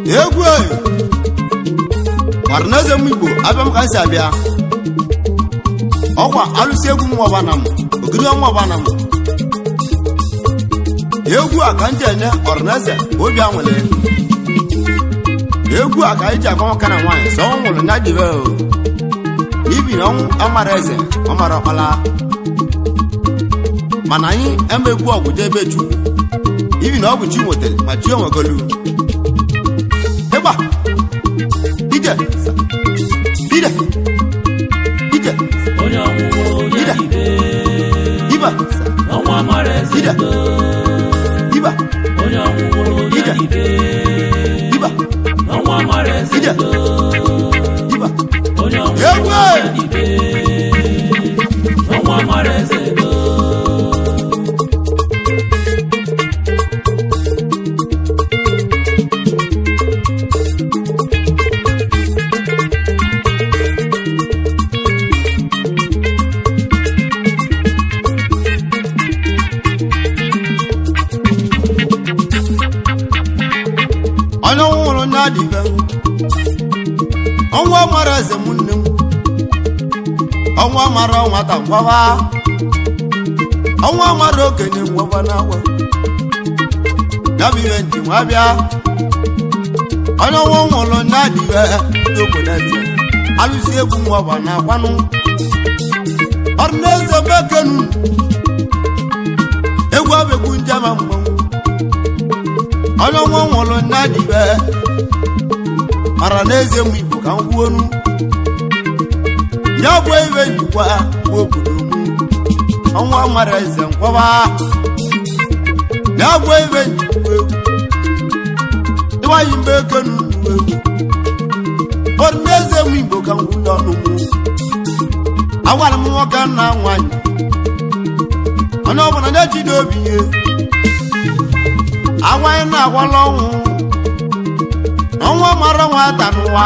egwu Arnaze Migbo abịam ka si abịa ọkwa alụsị egwu m ọbana m ogiri ọnwa ọbana m egwu a ka nje enye Arnaze obi anwụle egwu a ka iji akọ nwoke na nwaanyị sọ ọ nwụrụ nya dibe ibi na Onwu Amara Eze ọ mara ọkpala mana anyị emegbu ọgwụ jebe Chukwu ibi na ọ bụ chi nwetara ma chi onwegolu ịgba ije ide ije onye ọmụmụ ide iba Onwu Amara Eze ide iba onye ọmụmụ ide iba Onwu Amara Eze ide iba onye ọmụmụ Onwu Amara Eze Onwu Amara Eze munne m Onwu Amara nwata ngwaba Onwu Amara okenye ngwaba na-agwa ya bụ iwe ndị nwa bịa onye ọnwụ nwụrụ na-adịbe n'obodo eze alụsị egwu ngwaba na-agwanụ Arnaze bekenu egwu abegbu njama mgbanwu onye ọnwụ nwụrụ na-adịbe Arnaze Migbo ka m kwuonu ya bụ iwe njikwa obodo m Onwu Amara Eze nkwaba ya bụ iwe njikwa egwu ịwaghị mbe ekenu egwu Arnaze Migbo ka m kwudo ọnụ m agwara m nwoke na nwanyị onye ọbụla na-ejide obi ihe agwanyị na-agwala ọnwụ Onwu Amara nwata n'ụwa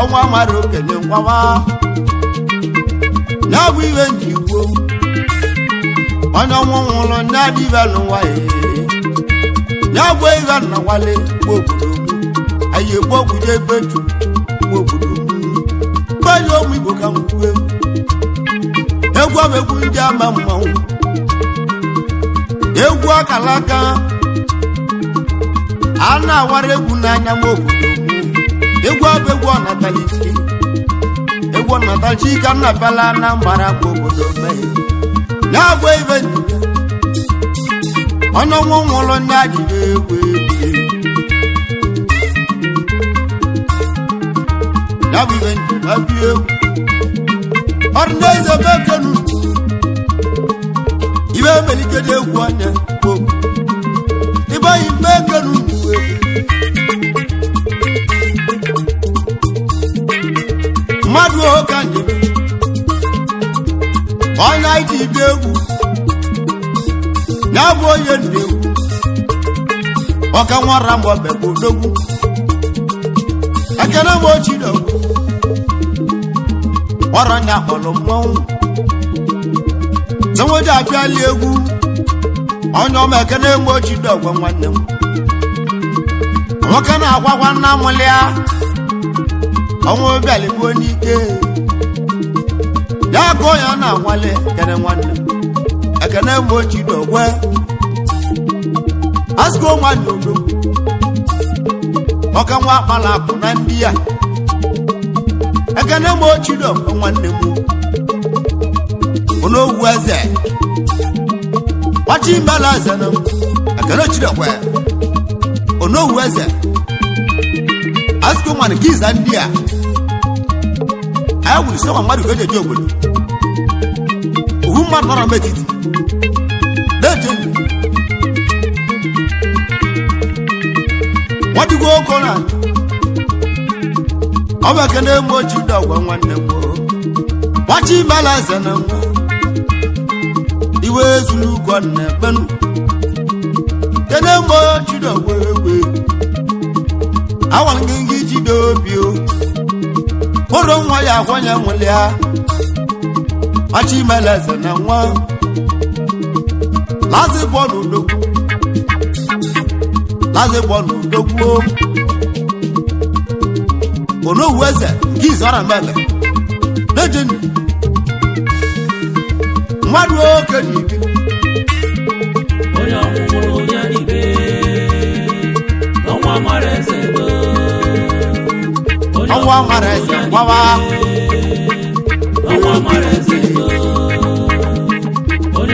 Onwu Amara okenye ngwaba ya bụ iwe njikwo onye ọnwụ nwụrụ na-adịbe n'ụwa ya bụ iwe nnawale obodo m anyị egbu ogwuje egbeju obodo m gbanye ụmụ Igbo ka m kwuo egwu abegwu ndị ama mmanwụ egwu akalaka a na-awara egwu n'anya m obodo m egwu abegwu ọnatalichi egwu ọnatalichi ka nna bịala na mbara kwa obodo mee na-agwa ibe ndị onye ọnwụ nwụrụ ndị adịghị egwu ya bụ ibe ndị abịa egwu Arnaze bekenu ibe melikede egwu anya ịbaghị bekenu mmadụ oka njebe onye iji ibe egwu na-abụ onye ndị egwu ọka nwara mgbe bụ odogwu ekene m ochidogwu ọrọ nya kpọrọ mmanwụ zenweji abịali egwu onye ọma ekene mgbochi dọgwa nwanne m nwoke na-agwagwa nna mụlịa ọnwa bịaligbuo n'ike ya ka ya na-anwale ekene nwanne m ekene mgbochi dọgwa asịgo nwanne odo ọka nwa akpala akụ na ndị ya ekene mgbochi dọgwa nwanne m onowu eze wachi mbala eze na ekene chidokwe onowu eze asịgo nwanne kiza ndị a anyị wuru sọkwa mmadụ ka eji eji obodo ohu mmadụ nọrọ metiti na-eje ndụ nwadịgo oko na ọ bụ ekene mgbochi dọgwa nwanne m wachi mbala eze na nwa iwe zuru ugwu na ekpenu kene mgbochi dọgwa egwe awara gị jide obi o ụrụ nwa ya akwanye nwụlịa wachi mbala eze na nwa lazi bọọlụ udogwu onowu eze nke izara mbele na-eje ndụ mmadụ oke n'ibi onye ọmụmụrụ onye n'ibe Onwu Amara Eze Onwu Amara Eze gbawa Onwu Amara Eze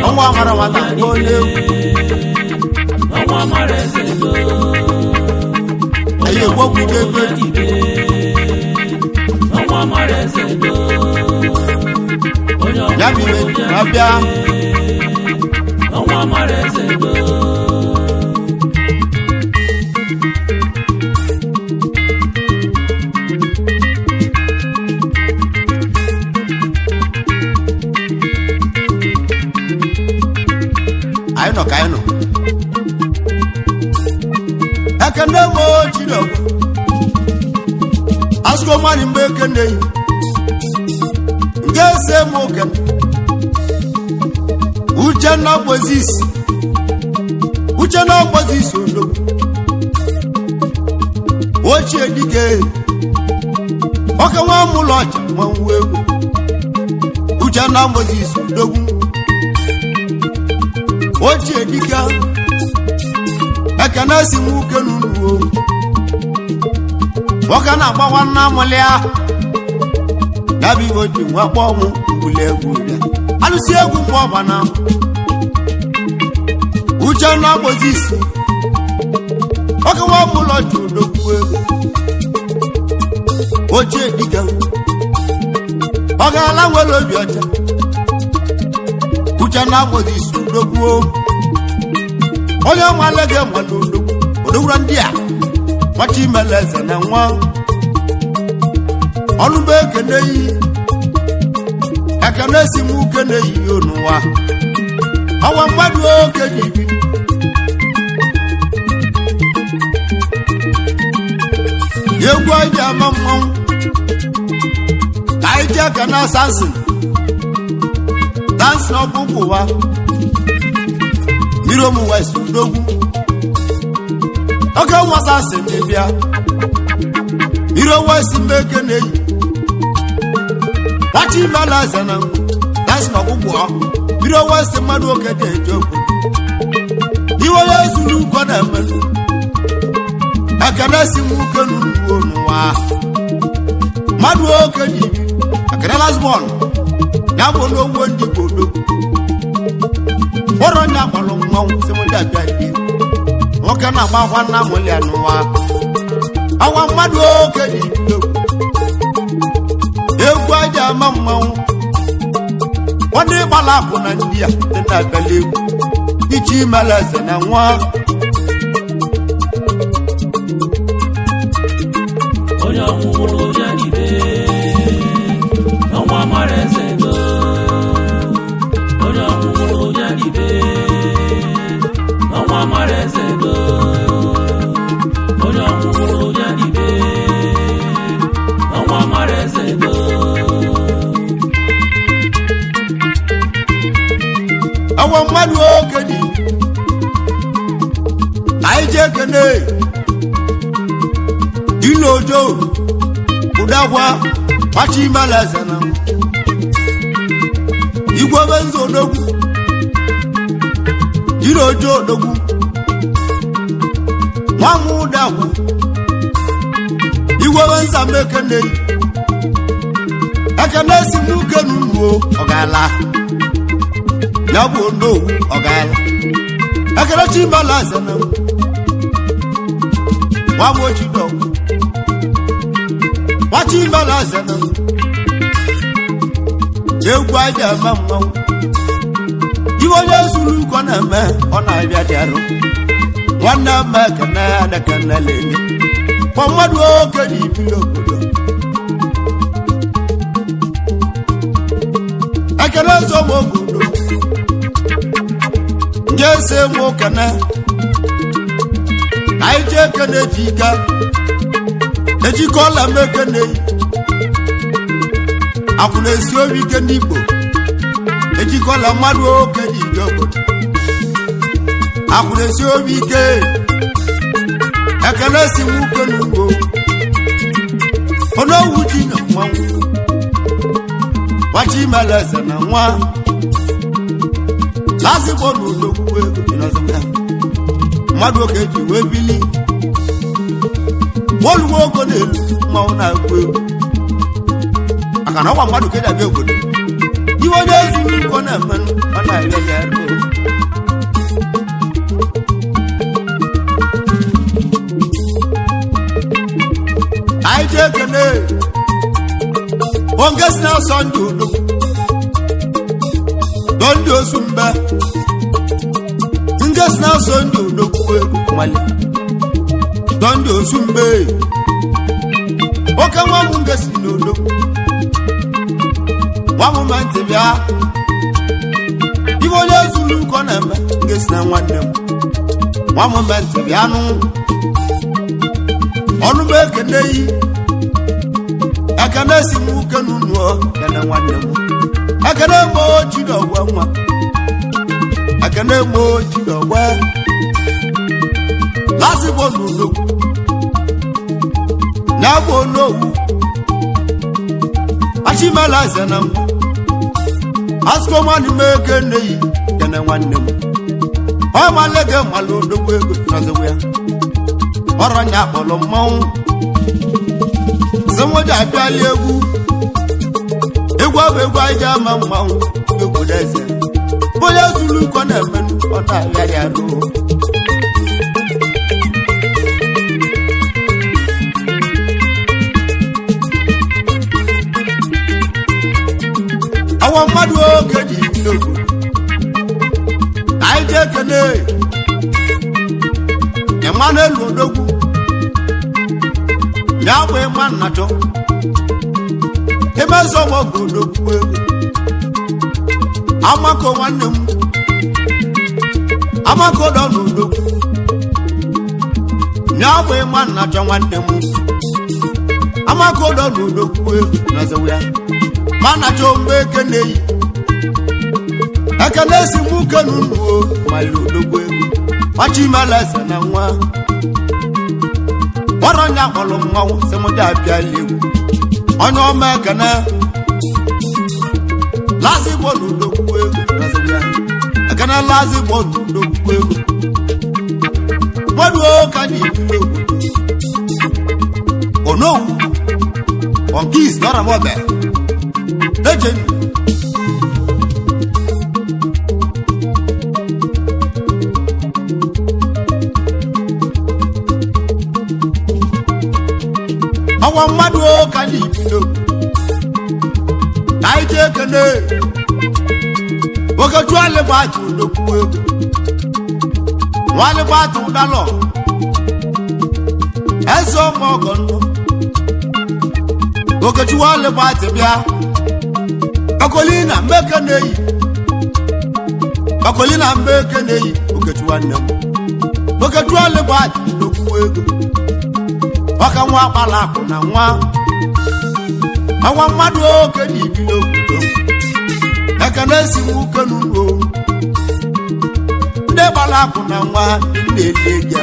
Onwu Amara nwata onye Onwu Amara Eze ayi egwogwu ebe Onwu Amara Eze ya bụ ibe na-abịa Onwu Amara Eze anyị nọ ka anyị nọ ekene mgbochi dọgwa asịgo mmadụ mgbe ekene yi nke ese m okene Uchenna gbozi isi odogwu ochie dike oke nwa mụlọ ọcha nwa nwa egwu Uchenna gbozi isi odogwu ochie dike ekene si m uke n'ugwu nwoke na-agbawa nna mụlịa ya bụ igbo ji nwa kpọọ ọnwụ mbuli egwu ya alụsi egwu mgbe ọbana Uchenna gbozi isi oke nwa mụlọ ji odogwu ego ochie dike ọ ga-ala nwere obi ọcha Uchenna gbozi isi odogwu onye nwale gị ma odogwura ndị a nwachi mbala eze na nwa ọnụbe ekene yi ekene si m uke na-eyi n'ụwa ọwa mmadụ oke ji ibi egwu anyị ji ama mmanwụ ka anyị ji aka na asansin dansin ọkpụkpụ ụwa mmiri omuwa isi udogwu oge nwa asansin na-ebịa mmiri omuwa isi mbe eke na-eyi wachi mbala eze na dansin ọkpụkpụ mmiri omuwa isi mmadụ oke dị eje okwu iwe ya ezuru ugo na-eme ekene si m uke n'ugwu n'ụwa mmadụ oke ji ibi ekene lasbọn ya bụ n'ogbo ndị Igbo odogwu kpọrọ onye akpọrọ mmanwụ si m ndị abịa ibi nwoke na-agba akwa nna mụlịa n'ụwa awa mmadụ oke ji ibi egwu aja ama mmanwụ ndị gbala akwụ na ndị a dị na-abịala egwu ichi imela eze na nwa onye ọmụmụrụ onye n'ibe Onwu Amara Eze onye ọmụmụrụ onye n'ibe Onwu Amara Eze onye ọmụmụrụ onye n'ibe Onwu Amara Eze awa mmadụ oke dị aije kene Inojo Udagwa Machi Malazana Igwe benzo dogu Inojo dogu Mwamu dagu Igwe benza mekene Ekene si nuke nunuo Ogala Nabu onowu Ogala Ekene chi Malazana Mwamu chidogu Wachi Malazana Egwu aja mamma Iwo Yezulu kwana me ona abia diaro Wana me kana da kana lele Pomadu oke di bilokodo Akana zo mogudo Ngese mo kana Aije kana jika Eji kola mekene Akuna esi obi ke n'Igbo Eji kola mmadụ oke n'Igbo Akuna esi obi ke Ekele si nwoke n'ugbo Onowu ji na nwanwu Wachi Malazana na nwa Lazigbo n'ologwu ego Inazụga mmadụ oke ji wee bili Oluwo ogo n'elu mmanwụ na-agụ egwu aka na ọgwa mmadụ keda bịa obodo iwe onye ezuru nkọ na-emenụ ọ na-arịọ ya ero anyị ji ekene onge si na-asọ ndị odo dọ ndị osu mbe nge si na-asọ ndị odo kwuo egwu mali Dondi osumbe Oka mwamu ngesi nodo Mwamu mantibia Ivo Yezulu koneme ngesi na nwannem Mwamu mantibia nu Onu beke neyi Ekene si muke nunuo Kene nwannem Ekene mo chidogwe mwa Ekene mo chidogwe Lazigbo n'ologwu Nabu onowu Machi Malazana Asko mani meke neyi Kene nwanne m Oma lege malo odogwu ego Nazewe ya Oronya kpolo mmanwu Zemoja abiali egwu Egwu abu egwu aja ama mmanwu Egwu deze Boya Zulu kwa na menu Ona yari aro Awa mmadụ oge ji bilogo Anyị je kene Emmanuel Odogwu Ya bụ ịma nnachọ Emezo mọgụ Odogwu ego Amako nwanne m Amako dọ n'Odogwu Ya bụ ịma nnachọ nwanne m Amako dọ n'Odogwu ego Nazewe ya Mana chombe keneyi Ekene si muke nunuo Malu odogwu ego Machi Malazana na nwa Woronya kpọlụ mmanwụ Semoja abiali egwu Onye ọma ekene Lazigbo n'odogwu ego Ekene Lazigbo n'odogwu ego Mwadu oka ni ibu obodo Onowu Onkis dọrọ mọbe Legend Awa mmadụ ka ni bido Anyị je kene Oge tuale batu n'okwu ego Wale batu dalo Ezo mogo nno Oge tuale batu bịa Bakolina mbeke neyi Bakolina mbeke neyi Ogechuwa nnem Ogechuwa lebati n'okwu ego Waka nwa kpalakụ na nwa Awa mmadụ oke n'ibi n'obodo Ekene si nwoke n'ugbo Ndị gbala ọgbala akụ na nwa na-eli ya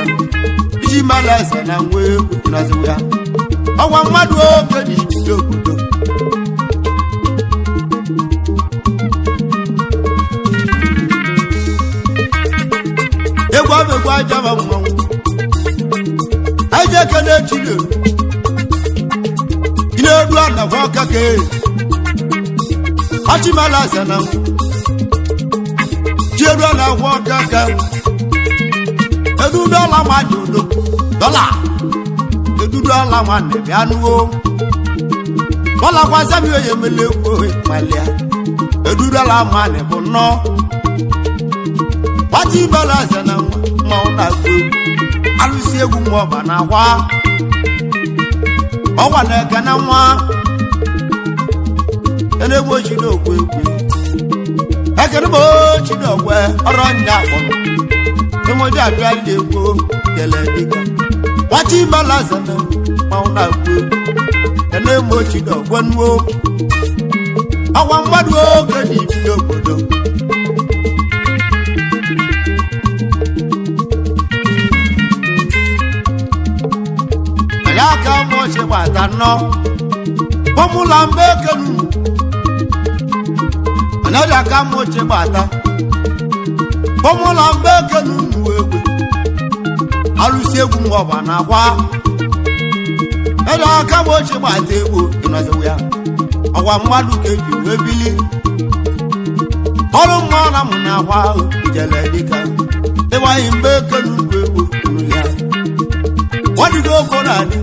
iji mara eze na nwa egwu naziwu ya ọgwa mmadụ oge dị ibido obodo egwu abegwu ajaba mmanwụ anyị ekele chile inedu anagwa ọka ka ọchịmala eze na chiedu anagwa ọka ka edudu ọla nwanne udo dọla edudu ọla nwanne bịa nuo dọla gwazami onye mele egwu malia edudu ọla nwanne bụ nnọọ ọchịmala eze na mmanwụ na-agụ egwu alụsi egwu nwa ọba na akwa ọwa na-eke na nwa enegbu ochidokwe egwu ekene bụ ochidokwe ọrụ nya akpọrọ emoji abịa ndị egwu kele dịka nwata imela zana mmanwụ na-agụ egwu enegbu ochidokwe nuo ọwa mmadụ oge na ibi n'obodo aka mọchi gbata nọ fọmụla mgbe ekenu anaghị aka mọchi gbata fọmụla mgbe ekenu nuwe egwe alụsi egwu ngọba na akwa ede aka mọchi gbata egwu ịnọziwu ya ọgwa mmadụ ka eji wee bili ọrụ mmụọ na mụ na akwa ijele dịka ịgbanyị mgbe ekenu nuwe egwu nụ ya wadigo ogo na-adị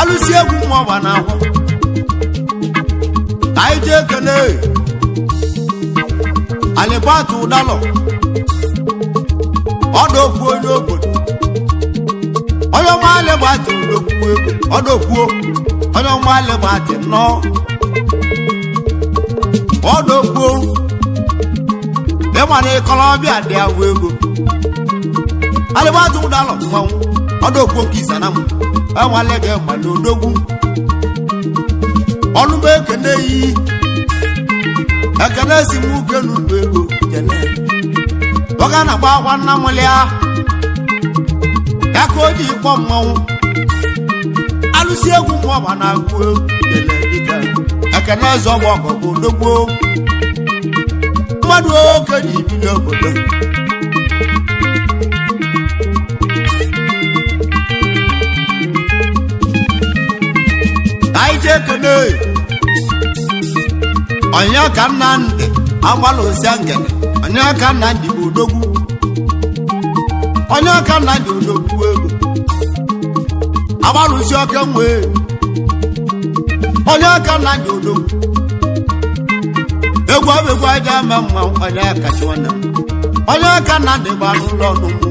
alụsi egwu nwa ọgba na-ahụ anyị ji ekele alịbatụ ụdalọ ọdọkwu onye obodo onye ọma alịbatụ odokwu ego ọdọkwuo onye ọma alịbatụ nnọọ ọdọkwuo ịmana ịkọlọbịa dị ahụ ego alịbatụ ụdalọ mmanwụ ọdọkwuo nke isana m enwale gị mmadụ odogwu ọnụma ekene yi ekene si m uke n'ụlọ ego jene oge na-agba akwa nna mụlịa ya ka o ji kpọ mmanwụ alụsi egwu mmụọba na-agụ egwu jele dịka ekene eze ọgba ọgọ bụ odogwu mmadụ oke ji ibi n'obodo anyị ekene onye ka nna ndị agbalụsịa ngene onye ka nna ndị bụ odogwu onye ka nna ndị odogwu ego agbalụsị oke nwee onye ka nna ndị odogwu egwu abegwu aja ama mma onye kacha nwanne m onye ka nna ndị gba n'ụlọ ọnụmụ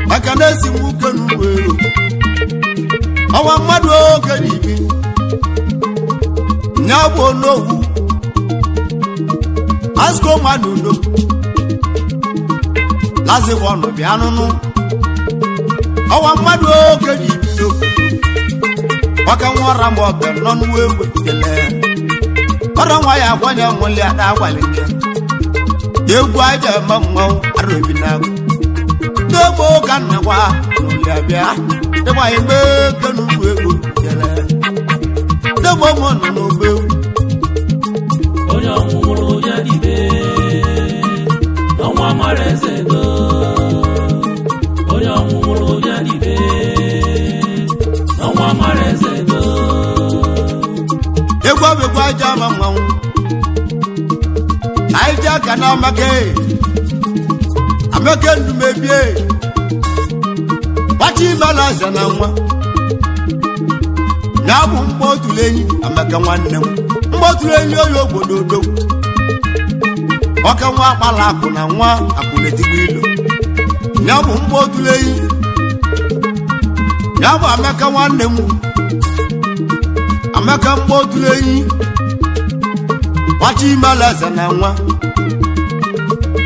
maka na-esi nwoke n'ugbo ego ọnwa mmadụ oge n'ibi nya bụ onowu asko mmadụ udo lazịbụ ọnụ bịa nụnụ ọnwa mmadụ oge n'ibi n'okwu maka nwa ọra ma ọbịa nọ n'uwe egbe kele ọrụ nwa ya agwanye nwụli ada agwalike egwu aja eme mmanwụ ara obi na-agụ n'egbe ụka nna gwa n'ụlị abịa ịgbanye mgbe eke n'ugwu ego kele n'egbe ụmụ nọ n'ogbe egwu onye ọmụmụrụ ya dibe Onwu Amara Eze do onye ọmụmụrụ ya dibe Onwu Amara Eze do egwu abegwu aja ama mmanwụ anyị ji aka na amake ndụ mebie gbachi imela eze na nwa ya bụ mgbe otulu enyi amaka nwanne m mgbe otulu enyi onye obodo odogwu ọka nwa akpala akụ na nwa akwụnetigbo ilo ya bụ mgbe otulu enyi ya bụ amaka nwanne m amaka mgbe otulu enyi gbachi imela eze na nwa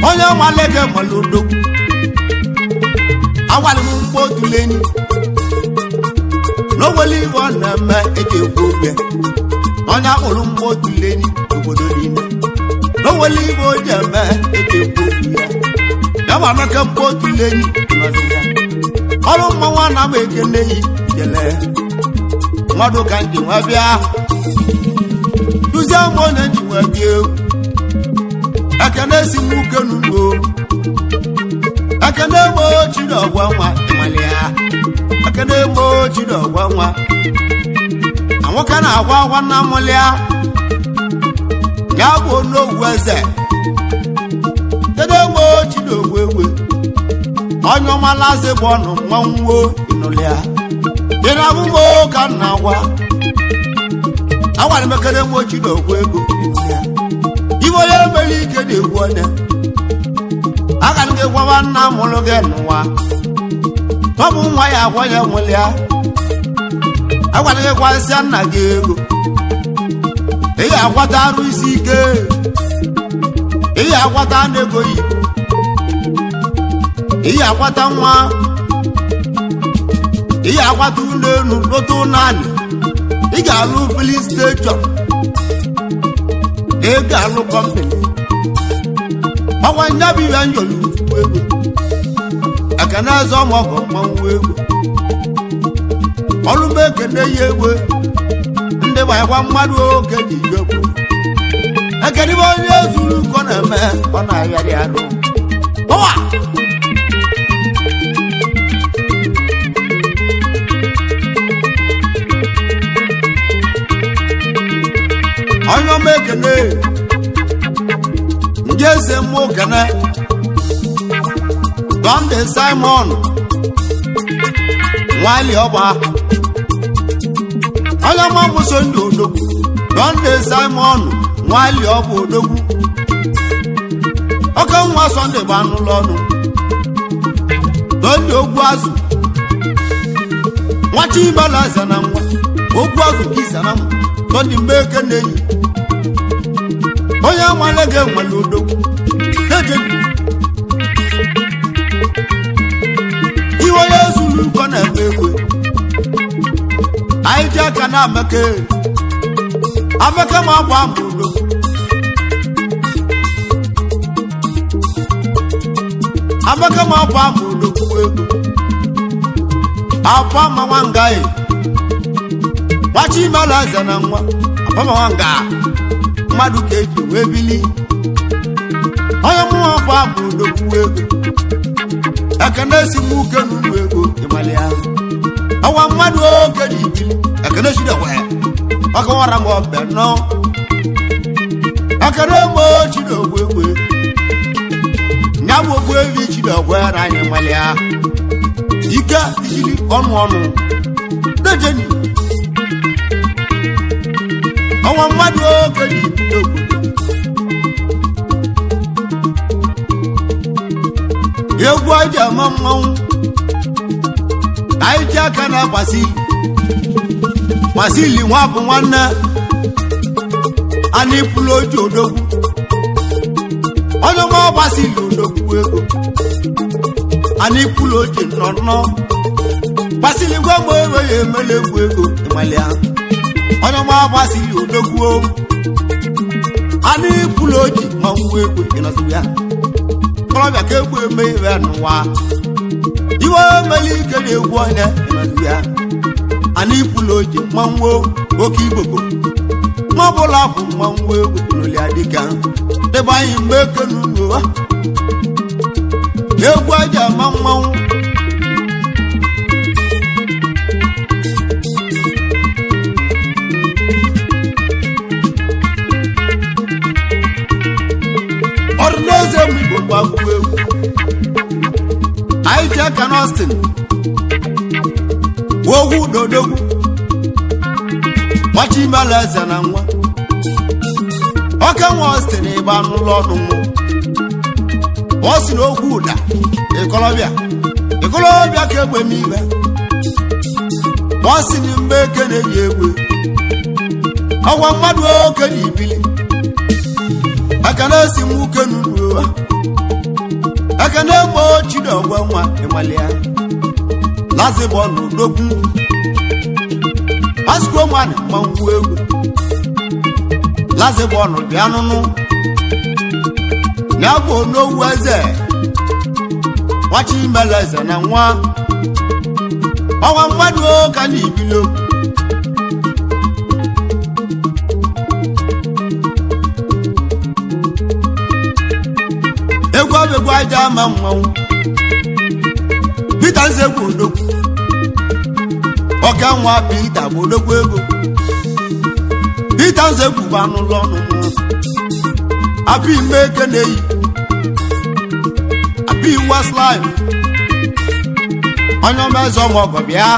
onye nwale gị nwere odogwu agwalị m mgbe otulu enyi n'oweli ibe ọ na-eme eji ekwu okwu onye akpụrụ mgbe otu leni obodo niile n'oweli ibe o ji eme eji ekwu okwu ya ma meke mgbe otu leni nọdụ ya ọrụ mmanwụ a na-ama ekene yi jele mmadụ ka nji nwa bịa duzie mgbe onye nji nwa bịa egwu ekene si nwoke n'ugbo ekene eme ochi na ọgwa nwa ịmali ya ekene eme ochi na ọgwa nwa nwoke na-agwa agwa nna mụli ya bụ onowu eze ekene eme ochi na ogwe egwe onye ọmalazi bụ ọnụ mmanwụ ịnụli ya dị na abụmo ka nna agwa agwara m ekene eme ochi na ogwe ego ibe onye emere ike na-egwu onye aga m gị gwawa nna mụrụ gị n'ụwa ọ bụ nwa ya agwa ya nwụrụ ya agwara gị gwasịa nna gị ego ị ga-akwata arụ isi ike ị ga-akwata n'ego yi ị ga-akwata nwa ị ga-akwata ụlọ elu lụta ụlọ anyị ị ga-alụ filin steshọn ị ga-alụ kọmpani ọgwa nyabụ ihe nyolu ego ekene eze ọmọgọ mmanwụ ego ọrụ m ekene ya egwe ndị gbanyekwa mmadụ oge ji egwu ekene ibe onye zuru ụkọ na-eme ọ na-ayarị arụ ụwa onye ọma ekene ndị eze mmụ kene Dọnde Simon nwali ọgba onye ọma mụso ndị odogwu Dọnde Simon nwali ọgba odogwu oke nwa Sọnde gba n'ụlọ ọnụ Dọnde ogwu azụ nwachi ibela eze na nwa ogwu azụ ka isa na nwa Dọnde mgbe eke na-eyi onye nwale ga-enwele odogwu iwe onye zuru ụkọ na-eme egwe anyị ji aka na ameke ma agba mbụ odogwu ameke ma agba mbụ odogwu egwu akwa ma nwangaghị gbachi imela eze na nwa akwa ma nwanga mmadụ ka eji wee bili onye mụnwa gba bụ odogwu ego ekene si m uke n'ụlọ ego ịmali ahụ ọwa mmadụ oge dị ibili ekene chidekwe ọkọwara m ọbịa nọ ekene mgbe chidogwe egwe nya bụ ogbu evi chidogwe na anyị ịmali ahụ ike ijiri ọnụ ọnụ dejeni ọwa mmadụ oge dị ibili ogwe egwu aja ama mmanwụ anyị ji aka na gbasili nwa bụ nwanne ana ịpụlụ oji odogwu onye nwa gbasili odogwu ego ana ịpụlụ oji nnọnnọ gbasili gwa mgbe ego ya emela egwu ego ịmali ahụ onye nwa gbasili odogwu ana ịpụlụ oji mmanwụ ego ịnọzi ya ọbịa ka egwu eme ihe n'ụwa iwe emeli ike na-egwu onye ya ana ịpụla oji mmanwụ oke igbogbo nwa ọbụla bụ mmanwụ egwu n'oli adịka debe anyị mgbe eke n'ụlọ egwu aja ama mmanwụ ọdụneze m igbo gbagbu egwu anyị ji aka n'Ọstin ogwu dodogwu gbachi imela eze na nwa oke nwa Ọstin ịgba n'ụlọ ọnụ nwụ ọ si na ogwu ụda ikolobịa ka egbe m ibe ọ si na mgbe eke na-eyi egwe ọgwa mmadụ oke na ibili ekene si m uke n'ụlọ ekene gbo chidogwe nwa ịmalịa lazibọ n'odogwu Asko man manwu egwu lazibonu bịa nụnụ na bụ Onwu Eze nwachi imele eze na nwa ọnwa mmadụ ka na ibilo egwu abegwu aja ama mmanwụ Peter Nzegwu odogwu ọka nwa Peter bụ odogwu ego Peter Nzegwu bụ anụ ụlọ ọnụ Abi ime eke na-eyi Abi Westlife onye ọmeze ọmọgọ bịa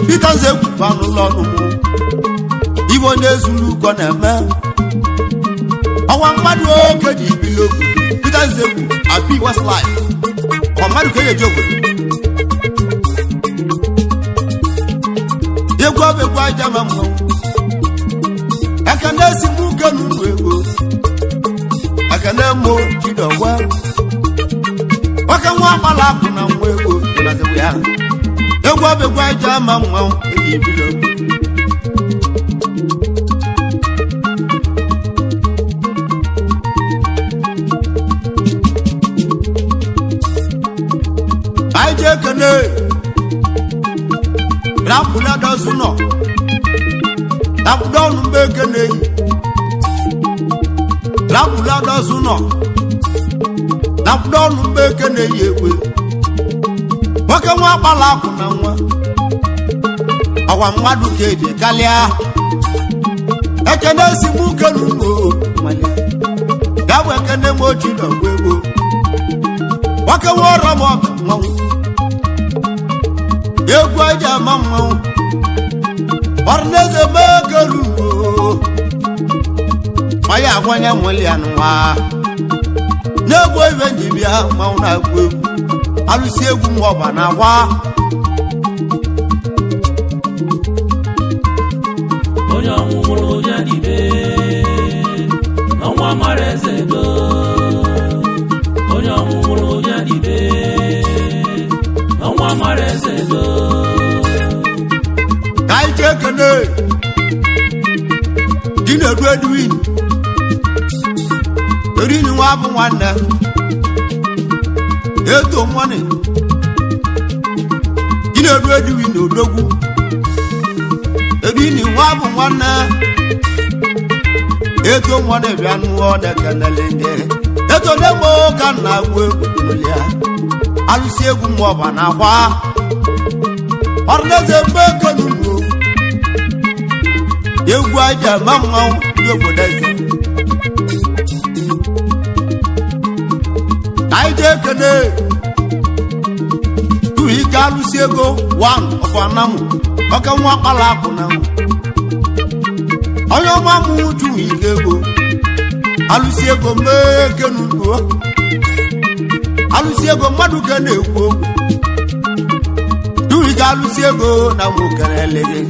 Peter Nzegwu bụ anụ ụlọ ọnụ Igbo na-ezulu ụkọ na-eme ọnwa mmadụ oke ji ibilo Peter Nzegwu Abi Westlife ọ mmadụ ka eji obodo egwu abegwu aja ma mmanwụ Ekene si muke n'ụlọ ego Ekene mo Chidowe Waka nwa akpala akụ na nwa ego Ịnazewu ya egwu abegwu aja ma mmanwụ eji ibilo Aije Ekene Rapula dozuno Rapudonu mbeke neyi Rapula dozuno Rapudonu mbeke neyi ekwe Wake nwa akpala akụ na nwa Awa mmadụ keji kalịa Ekene si muke n'ugbo Gabu Ekene mo Chidowe ego Wake nwa ọrọ m ọbụ mmanwụ egwu aja ama mmanwụ Ọrịneze mekeru Maya agwanye nwere ya n'ụwa Na-egwu ibe njibia mmanwụ na-agwu egwu Alụsi egwu mwọba na agwa Onye ọnwụrụ onye dibe Onwu Amara Eze do Onye ọnwụrụ onye dibe Onwu Amara Eze do Kaije Ekene Chinedu Edwin Erini nwa bụ nwanne Eto mwani Chinedu Edwin odogwu Erini nwa bụ nwanne Eto mwani bịa nụọ dekenelende Eto demo ka na agwụ egwu n'ụlịa Alụsi egwu mwọba na akwa Ọrịneze mbeke n'ugbo egwu aja ma mmanwụ ndị obodo eze Kaije Ekene tuhu ike alụsi ego 1 ọfanamụ ọka nwa akpala akụ na onye ọma mụ tuhu ike ego alụsi ego mbeke n'ugbo alụsi ego mmadụ ka na-ekwu okwu Ị ga-alụsi ego na nwokerelere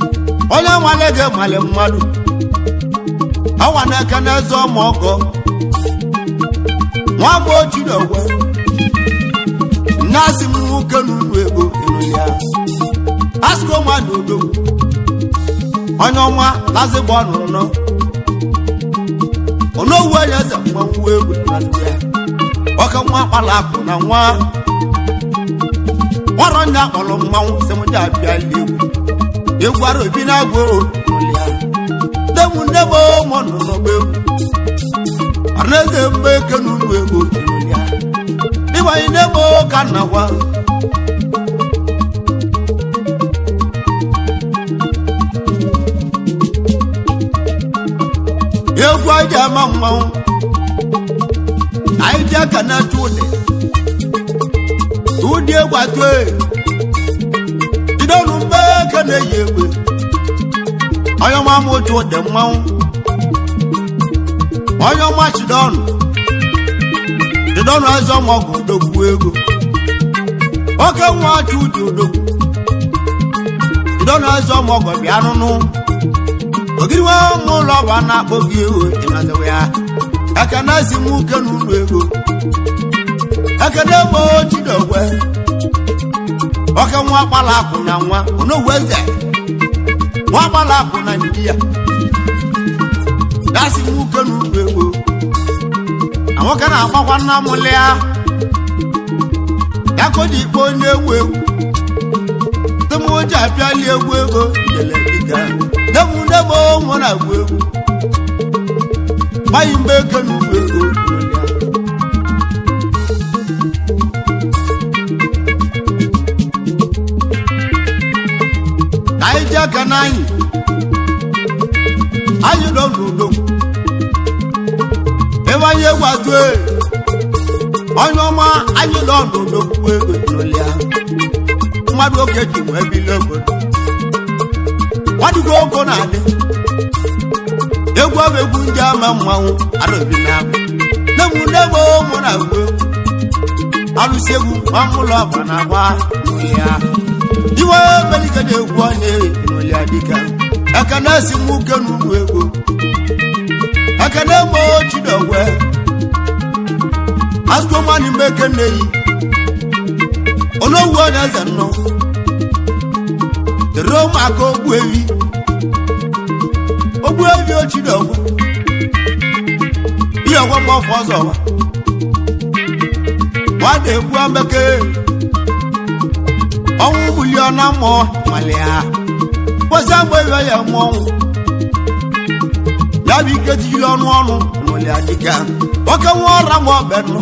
onye nwale gị male mmadụ awa na-eke n'eze ọmọgọ nwa bụ Chidowe na-asị m nwoke n'ụlọ ego ya Asko mmadụ odogwu onye ọnwa lazigbo ọnụnọ Onowu eze mmanwụ egwu ya ọka nwa akpala akụ na nwa Ọrọ ndị akpọrọ mmanwụ semụja abịa egwu ara obi na-agwụ n'ụlịa Demu ndebo mọ nọ n'ọgba egwu Ọrịneze mbeke n'ụlọ ego n'ụlịa Ịgbanye ndebo ka nnakwa egwu aja ama mmanwụ Anyị ji aka na-atụ ụdị egwu atụ Chidonu mbeke na-eyi egbe onye ọma m otu ụdị mmanwụ onye ọma Chidonu eze ọmọgụ odogwu ego oke nwa achụ ụdị odogwu Chidonu eze ọmọgụ bịa nụnụ Ogidi nwa ụlọ ọba na-akpọ gị ego ịnazewe ya Ekene si m uke n'ụlọ ego Ekene mo Chidowe oke nwa akpala akụ na nwa onowu eze nwa akpala akụ na ndị ya dasị nwoke n'ugbo ego na nwoke na-agbakwa nna mụlị ya ya kodi ikpe onye egwu egwu temoji apịali egwu ego jele dịka nemu ụmụ na-agwu egwu maghị mgbe eke n'ugbo ego ka anyị ji aka n'anyị anyị nọ n'udo ebe anyị egwu atụ onye ọma anyị nọ n'udo kwuo ego n'olịa mmadụ oke ji wee bili obodo nwadịgo ogo na-adị egwu abụ egwu ndị ama mmanwụ arụbi na-abụ nemu ụmụ na-agwu egwu alụsi egwu mamụlọ ọba na-agba n'olịa iwe meligede egwu onye n'olịa dịka aka na-esi nwoke n'ugwu ego aka na-egbo chidogwe asụkwo nwanne mgbe eke nneyi onowu onye eze nnọ dere ụmụaka ogbu ewi ochidogwe ihe ọgwa mgbe ọfọ ọzọ wa nwada egbu ambeke ọnwụ bulie na mmụọ malịa kpozi agba iwe ya mmọnwụ ya bụ ike tijiri ọnụ n'ụlịa dịka oke nwa ọra ma ọbẹ nụ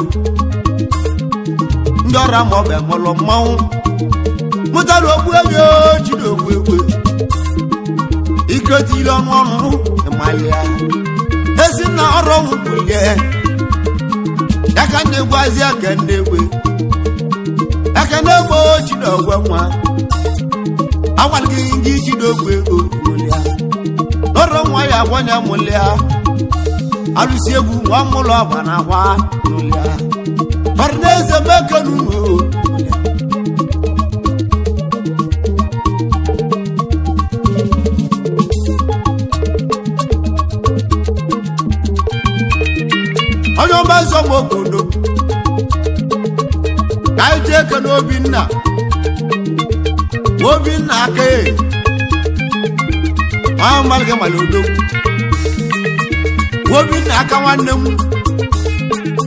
ndị ọra ma ọbẹ mụlụ mmanwụ mụtara ogbu ebi ochiri ogbu egwe ike tijiri ọnụ ịmalịa esi na ọrụ ọnwụ bulie ya ka ndị gwazi aka ndị egwe aka na-egbo ochiri ogwe nwa agwalịghị ndị iji n'ogwu ego n'ụlịa ọrụ nwa ya agwanya mụlịa alụsi egwu nwa mụlọ ọgba na akwa n'ụlịa bara n'eze meke n'ụlọ onye ọma nsọ m obodo ka anyị jee eke n'Obinna aka ahụ malịga mala odo Obinna aka nwanne m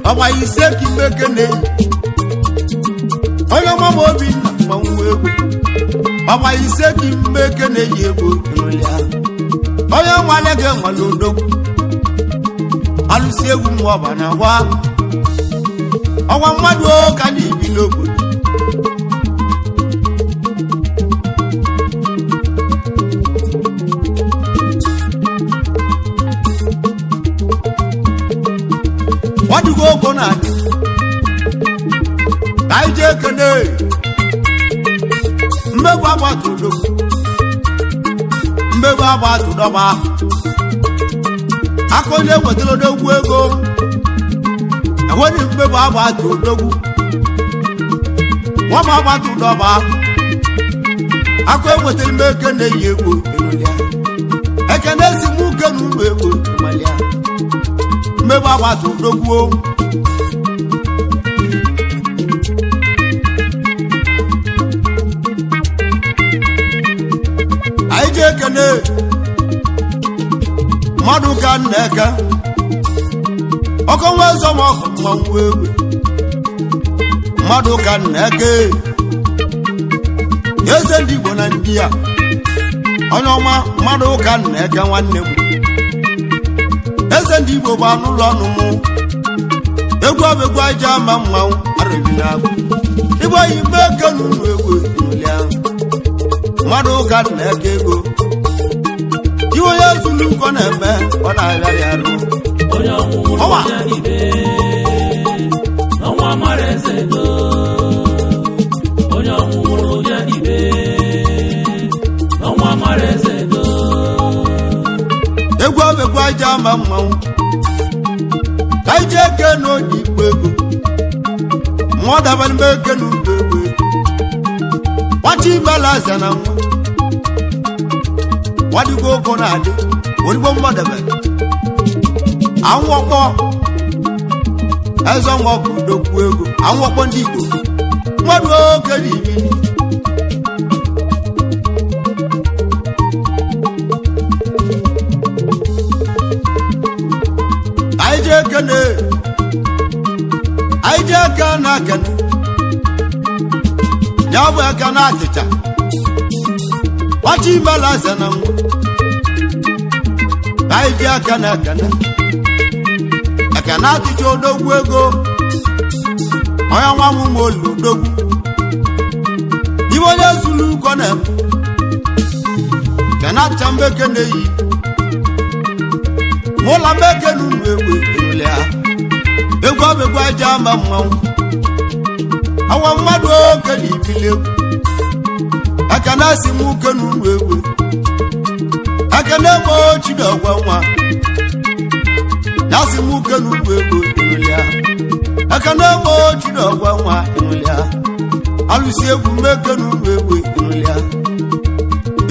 ọgba ise ka ime kene onye ọma m Obinna mmanwụ egwu ọgba ise ka ime kene yi egwu onye malịga mala odo alụsi egwu m ọba na ọgwa mmadụ ka na-ebi n'obodo nwadịgo ogo na-adị ka anyị jee kene mmegbu agbata udo mmegbu agbata ụdọba aka onye wetara odogwu ego enweghị mmegbu agbata odogwu nwama agbata ụdọba aka enwetara ime ekene yi egwu ekene si m uke na ụlọ egwu mmegbu agbata udogbuo anyị ji ekene mmadụ ka nna-eke ọkụ nwa ezọmọkụ mmanwụ egwe mmadụ ka nna-eke eze ndị Igbo na ndị ya onye ọma mmadụ ka nna-eke nwanne m eze ndị Igbo bụ anụ ụlọ ọnụ mụ egwu abegwu aja ama mmanwụ arụbi na-agụ igbo yi mgbe eke n'ụlọ egwu n'ụlị ahụ mmadụ ụka na-eke ego iwe onye zulu ụkọ na-eme ọ na-agharị arụ ọnwa Amara Eze onye ọmụmụrụ onye ibe Onwu Amara Eze egwu abegwu aja ama mmanwụ ka ije eke n'oji ikpo ego mmụọ dabara mbe eke n'ụlọ egwu nwata ibela aza na nwa nwadịgo ogo na-adị origbo mmadụ anwụọkpọ eze ọnwa bụ udokwu ego anwụọkpọ ndị Igbo mmadụ oge na ibi ekene ya bụ ekene atịcha ọchị imela eze na nwa ka anyị ji ekene ekene atịcha odogwu ego onye nwa m ma olu odogwu iwe onye zuru ugo na-eme ekene atịcha mbeke na-eyi mụla mbeke na unu egbe enwele ha egwu abegwu aja ama mmanwụ awa mmadụ oke na ibili egwu ekene si m uke na unu egbe ekene ma ochide ọgwa nwa ya si m uke na unu egbe enwele ha ekene ma ochide ọgwa nwa enwele ha alụsi egwu meke na unu egbe enwele ha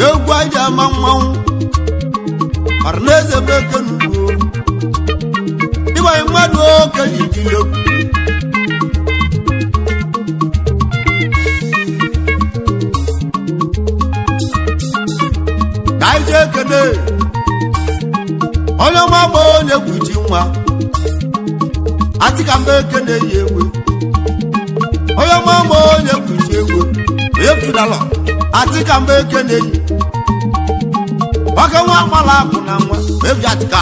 egwu aja ama mmanwụ mara na eze meke na unu ịgbanye mmadụ oke ji ibili egwu ka anyị jee ekene onye ọma gba onye kpuchi nwa atị ka mba ekene yi egwe onye ọma gba onye kpuchi egwe onye pụdalọ atị ka mba ekene yi nwoke nwa agbala akụ na nwa ebi atịka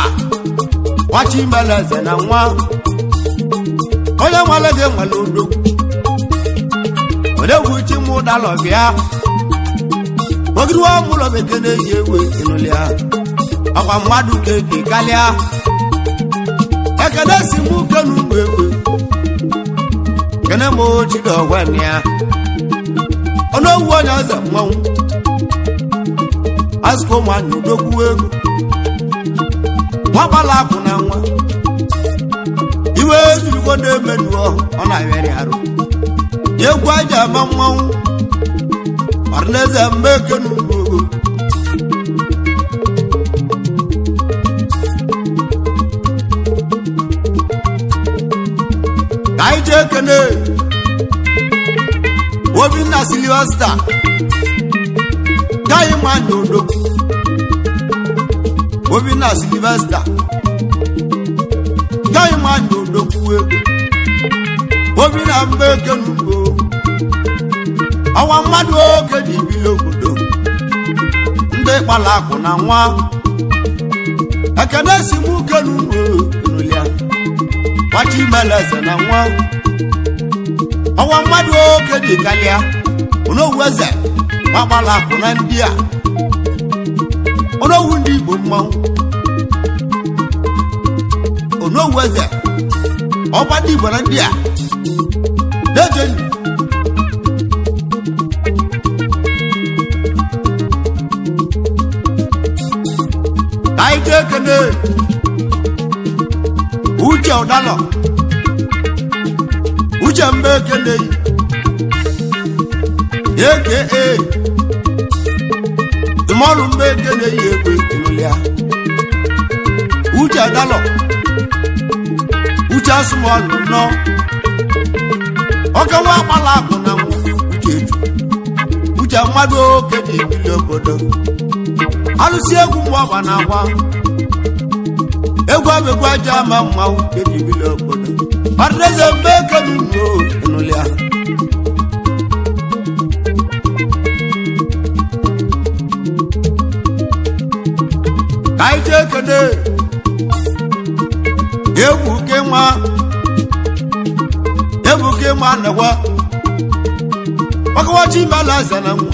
nwachi imele eze na nwa onye nwale gị nwale odogwu onye wuchi m ụdalọ bịa ogiri wa mụlọ bekee na-eyi egwe ịnụlịa ọkwa mmadụ ka ebi kalịa ekene si mụ kenu ụmụ egwe kene ma ochide ọgwa ya ọnụowu onye eze mmanwụ azụkọ ụmụanyị udogwu ego nwagbala akụ na nwa iwe ezurugbo na-emenuo ọ na-ayọrị arụ ya egwu aja ama mmanwụ ọrịneze mmeke n'ugbo ka anyị jee kene Obinna Sylvester gaghị manya odogwu Obinna Sylvester gaghị manya odogwu ego Obinna mmeke n'ugbo ọwa mmadụ oge dị ibili obodo ndị kpala akụ na nwa ekene si m uke n'ugbo enulia gbachi imele eze na nwa ọwa mmadụ oge dị kalịa onowu eze nwa kpala akụ na ndị a onowu ndị Igbo mmanwụ onowu eze ọgba ndị Igbo na ndị a na-ejeni anyị jee ekene uche ụdalọ uche mbe ekene yi eke ịmọrụ mbe ekene yi egwe ịnụlịa uche ụdalọ uche asụmọlụ nọ oke nwa akpala akụ na nwa uche eju uche mmadụ oke dị ibili obodo alụsi egwu mgbọgba na agwa egwu abegwu aja ama mmanwụ ebibili obodo ọdịneze mbe ekene unu ịnụlịa ka anyị jee ekene egwu ke nwa nekwa ọkọwachi imela eze na nwa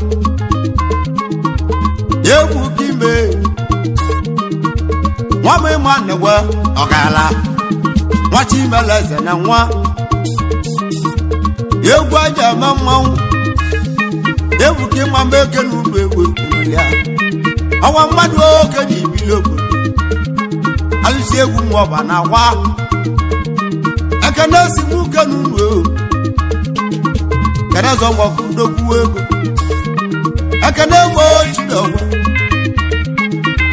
egwu ka ime nwa m ịma nekwa ọgala nwachi imela eze na nwa egwu aja ama mmanwụ egwu ka ịma mbe eke n'ụlọ egwu enulia ọnwa mmadụ oke ji ibili obodo alụsi egwu mmụọba na agwa ekene si m uke n'ụlọ kene zọgbọkụ ndokwu ego ekene gbo chidogwu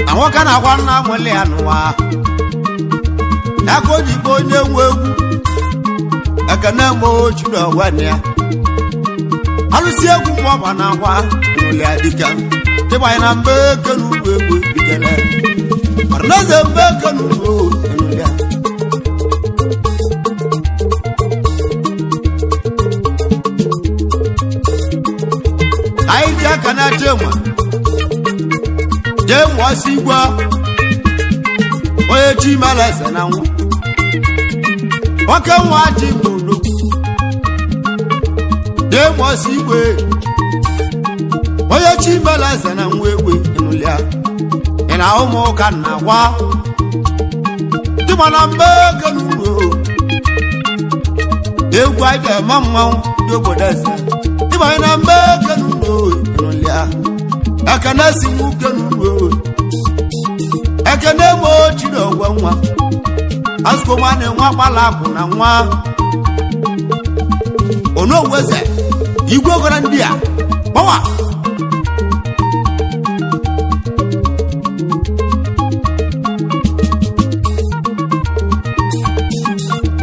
na nwoke na-agwa nna nwele ya n'ụwa aka o ji bụ onye nwe egwu ekene gbo chidogwu ya alụsi egwu mmụọba na agwa n'ụlọ dịka dịbanye na mbe eke n'ụlọ egwu bidere ọrịnaeze mbe eke n'ụlọ enulia anyị aka na jemwa si igwe onye Chimeleze na nwa nwoke nwa ji bụrụ jemwa si igwe onye Chimeleze na nwa egwe ịnụlịa ị na ụmụụka na gwa dịma na mbe ego n'ugbo egwu aja eme mmanwụ dị obodo eze dịma na mbe ego n'ugbo ịnụlịa ekene si nwoke n'ugbo ekene ma ochiri ogwe nwa azụkomana nwa gbalapụ na nwa onowu eze igwe gwara ndị a gbawa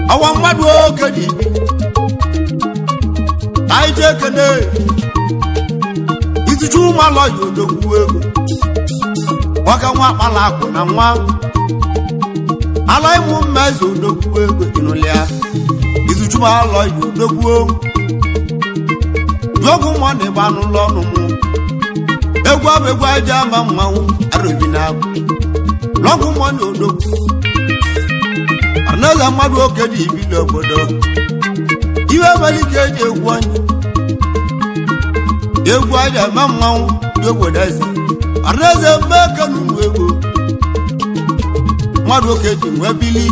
awa mmadụ oke dị ibi anyị ji ekene izuchu ụmụalọ yi odogwu ego nwoke nwa akpala akụ na nwa ala ịmụ mma eze odogwu ego ịnụlịa izuchu ụmụalọ yi odogwu dogwu mọ na ịgba n'ụlọ ọnụ mụ egwu abụ egwu anyị ji ama mmanwụ arụbi na abụ lọgwụ mọ na odogwu anaghị mmadụ oke dị ibi n'obodo iwe malike eji egwu anyị egwu anyị eme mmanwụ dị obodo eze anaghị eme eke n'ụmụ ego mmadụ oke ji nwee bili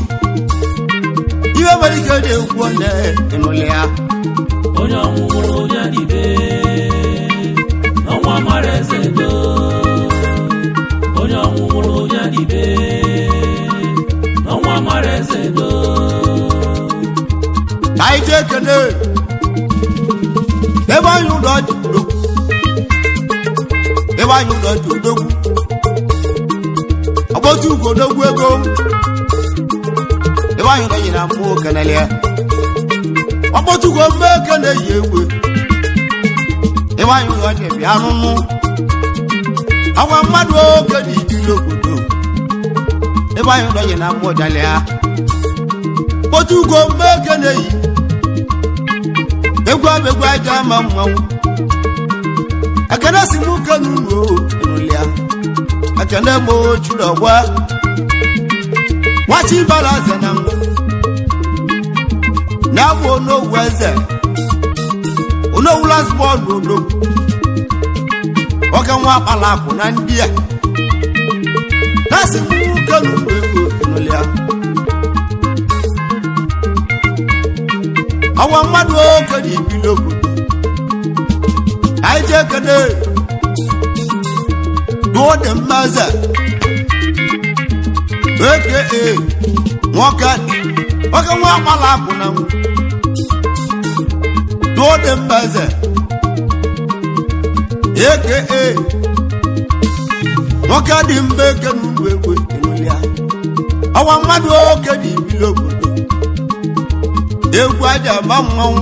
iwe malike eji egwu onye ịnụlị ya onye ọmụmụrụ onye dịbe Onwu Amara Eze do onye ọmụmụrụ onye dịbe Onwu Amara Eze do anyị ji ekene ebe anyị ụlọ ji udogwu ebe anyị ụlọ ji udogwu ọgbọtụ ugo odogwu ego ebe anyị ụlọ yi na mmụọ kenele ya ọgbọtụ ugo mme ekene yi egwe ebe anyị ụlọ ji bịa nụnụ agwa mmadụ oke dị ikiri obodo ebe anyị ụlọ yi na mmụọ jale ya ọgbọtụ ugo mme ekene yi egwu abegwu aja ama mmanwụ ekene si nwoke n'ụlọ ịnụlịa ekene ma ochiri ọgwa nwa Chimeleze na nwa na-abụ onowu eze onowu lasbọọlụ onogwu nwoke nwa akpala akụ na ndị a na-asị nwoke n'ụlọ ego ịnụlịa awa mmadụ oke dị ibi n'obodo anyị ji ekene dụọ dị mmaze eke nwoke nwa akpala akụ na nwa dụọ dị mmaze eke nwoke dị mba eke n'ụlọ egwe ịnụlịa awa mmadụ oke dị ibi n'obodo egwu aja ama mmanwụ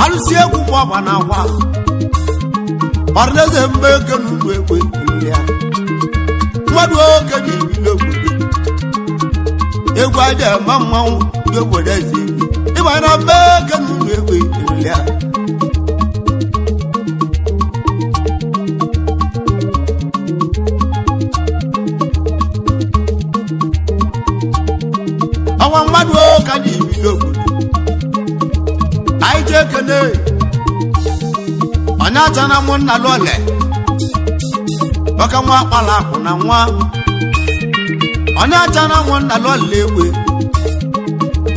alụsị egwu bụ ọgba na agwa ọrịnaeze mba eke n'ụlọ egwe ya mmadụ oke ji ebi n'obodo egwu aja ama mmanwụ dị obodo eze ịba na mba eke n'ụlọ egwe ya awa mmadụ oke ji ebi n'obodo anyị ji ekene onye acha na mụ nna lọle oke nwa akpala akụ na nwa onye acha na mụ nna lọle egwe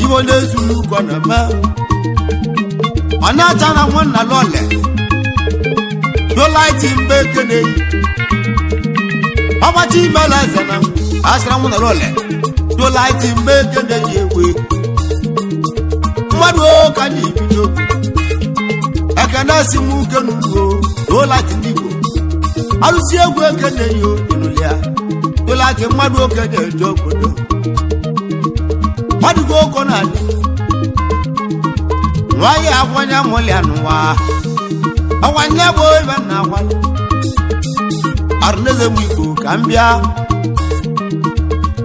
iwe na-ezuru ụkọ na eme onye acha na mụ nna lọle dolaiti mba ekene ọgba Chimeleze na asịra mụ na lọle dolaiti mba ekene yi egwe mmadụ ka anyị ebido ekene si m uke n'ugbo dolaiti ndị Igbo alụsị egwu ekene yi ịnụlịa dolaiti mmadụ oke na-eje obodo mmadụ oko na-adị nwaanyị akwanye mụlịa n'ụwa ọkwanye bụ ibe na akwanye arụneze m Igbo ka m bịa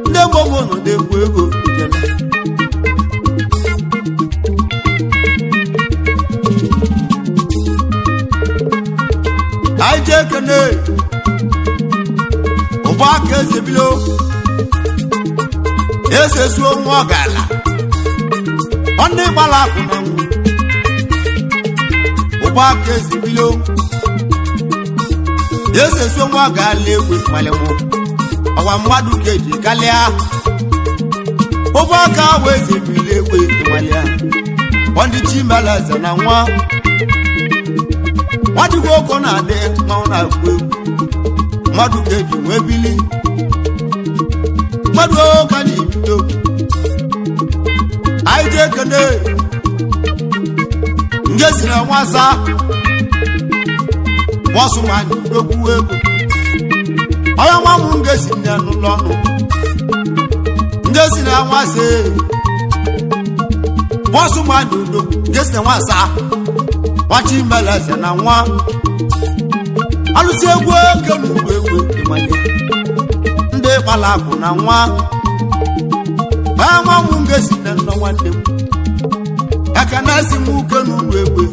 ndị gbogbo nọ na-egwu ego jele aije kene ụba ka eze bilo ese suo nwa ọgala ndị gbara akụ na nwa ụba ka eze bilo ese suo nwa ọgala egwe malịmụ ọwa mmadụ ka eji kalịa ụba ka wee eze bilo egwe malịa ndị chimela eze na nwa nwadịgo oko na-adị mmanwụ na-agụ egwu mmadụ ka eji nwee bili mmadụ ka na-ebido anyị ji ekene nge si na nwasa bọsụmanyị okwu ego onye nwa m nge si nne n'ụlọ ọnụ nge si na nwasa bọsụmanyị udo nge si na nwasa wachi meleze na nwa alụsị egwu eke n'ugwu egwu ịmanye ndị kpala akụ na nwa nwa m ngesi na nnọ nwanne m ekene si m uke n'ugwu egwu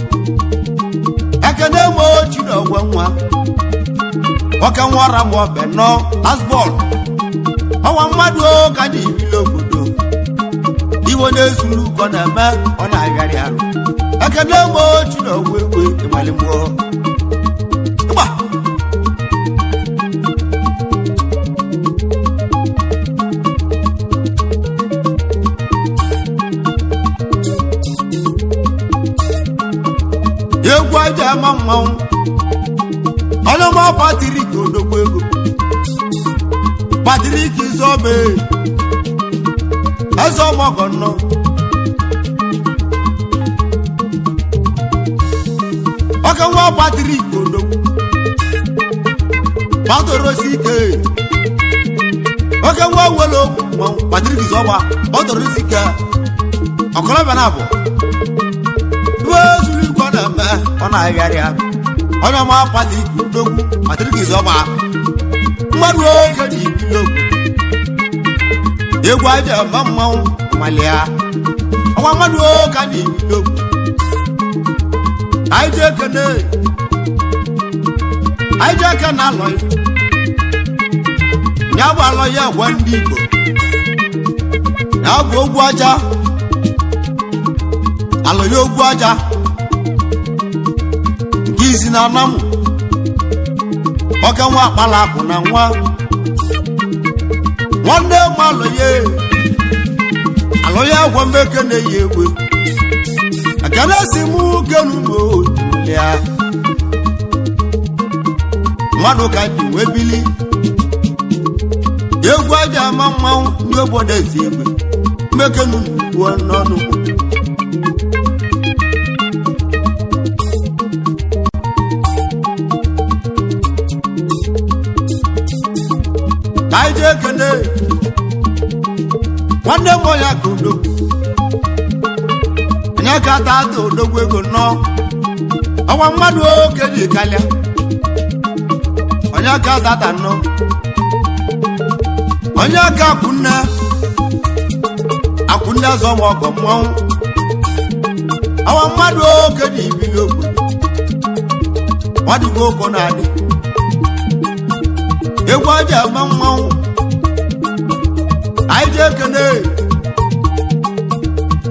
ekene m ochi na ogwe nwa nwoke nwara m obe nọ asbọl ọnwa mmadụ ka dị ibili obodo iwe na-ezuru ụkọ na-eme ọ na-agharị arụ ekene m ochi na ogwe egwu ịmali mmụọ ịgba egwu aja ama mmanwụ onye ma Patrik odogwu ego Patrik izobe eze ọmọgọ nnọ oke nwa Patrik odogwu patorosi ike oke nwa welo mmanwụ Patrik izọgba patorosi ike ọkọlọbịa na abụ ọ na-agharị ahụ onye ọma Patrik odogwu Patrik izọgba mmadụ oge dị ibilogwu egwu aja mma mmanwụ malịa ọnwa mmadụ oge dị ibilogwu anyị ji ekene alọ ya bụ alọ ya gwa ndị Igbo ya bụ ogwu aja alọ ya ogwu aja isi na anam oke nwa akpala akụ na nwa nwanne m alụye agwa mbeke na-eyi egwe ekene si m kenumolịa mmadụ ka ji wee bili egwu aja ama mmanwụ ndị obodo ezi egwe mmekenugbuo n'ọnụ anyị ji ekene nwanne m onye ka odogwu onye ka ata ata odogwu ego nọ ọnwa mmadụ oke dị kalịa onye ka ata ata nọ onye ka akwụnne ọzọ ma ọgọ mmanwụ ọnwa mmadụ oke dị ibili ogwu nwadịgo oko na-adị egwu aja ama mmanwụ anyị ji ekene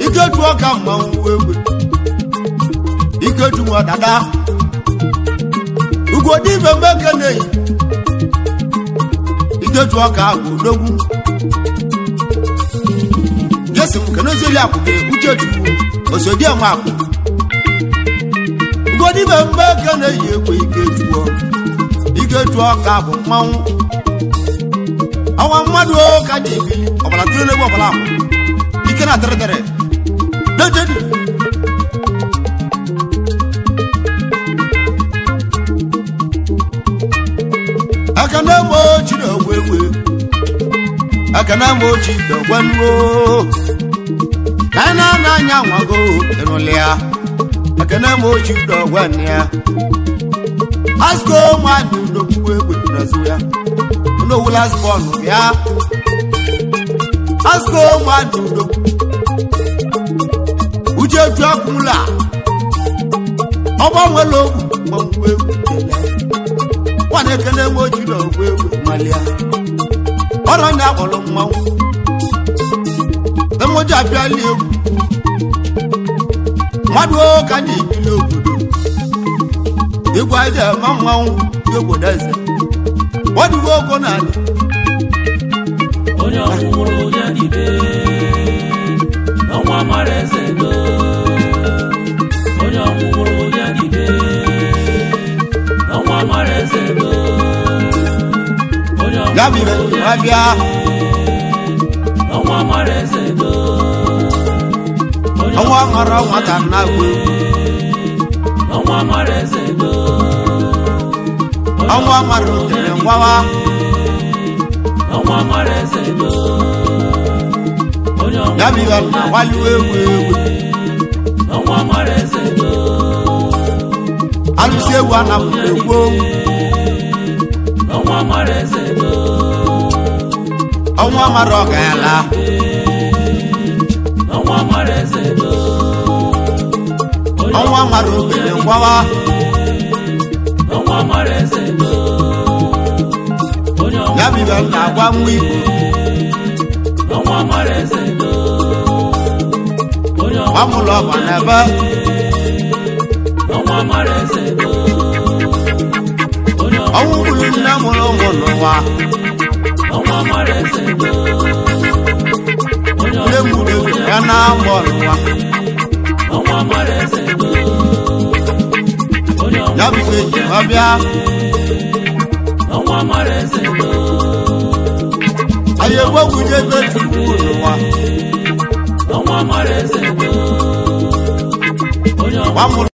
iketu ọka mmanwụ egwe iketu nwa dada ugodi ibe mbe ekene iketu ọka bụ odogwu jesi m kenezeli akwụke uchechukwu osodi enwe akwụ ugodi ibe mbe ekene yi ekwe iketu ọka bụ mmanwụ ọnwa mmadụ ka dị ibili ọbara tụrụ n'egwu ọbara ahụ ike na tịrịtịrị dededi ekene m ochi na ogwe egwe ekene m ochi na ogwe nnuo ka anyị na-ana anya nwago ịrụlịa ekene m ochi na ogwe nne ya asko mmadụ n'okwu egwe n'azụ ya onowu last born ya asko mmadụ n'okwu uche tu akwụla ọgbanwela ogwu mmanwụ egwu na-ekene m oji na ogwe egwu malia ọrụ onye akpọrọ mmanwụ emoji abịala egwu mmadụ ka na-ebili obodo igwe aja ma mmanwụ obodo eze ọdịgo ogo n'ala onye ọmụmụrụ onye dịbe Onwu Amara Eze do onye ọmụmụrụ onye dịbe Onwu Amara Eze do onye gabire abịa Onwu Amara Eze do Onwu Amara nwata na-agwụ Onwu Amara Eze do Onwu Amara okele ngwawa Onwu Amara Eze do gabire na-agbalị egwu Onwu Amara Eze do alụsị egwu anapụta egwu Onwu Amara Eze do Onwu Amara ọgayala Onwu Amara Eze do Onwu Amara okele ngwawa Onwu Amara Eze do gabire na-agwa nwa igbo Onwu Amara Eze do gbamụlọ ọba n'ebe Onwu Amara Eze do ọnwụ gburu nne mụrụ ụmụ n'ụwa Onwu Amara Eze do nne gburu ya na-amụ n'ụwa Onwu Amara Eze do ya bụ eji ọbịa Onwu Amara Eze do anyị egwegwuje ebe chukwu n'ụwa Onwu Amara Eze do gbamụlọ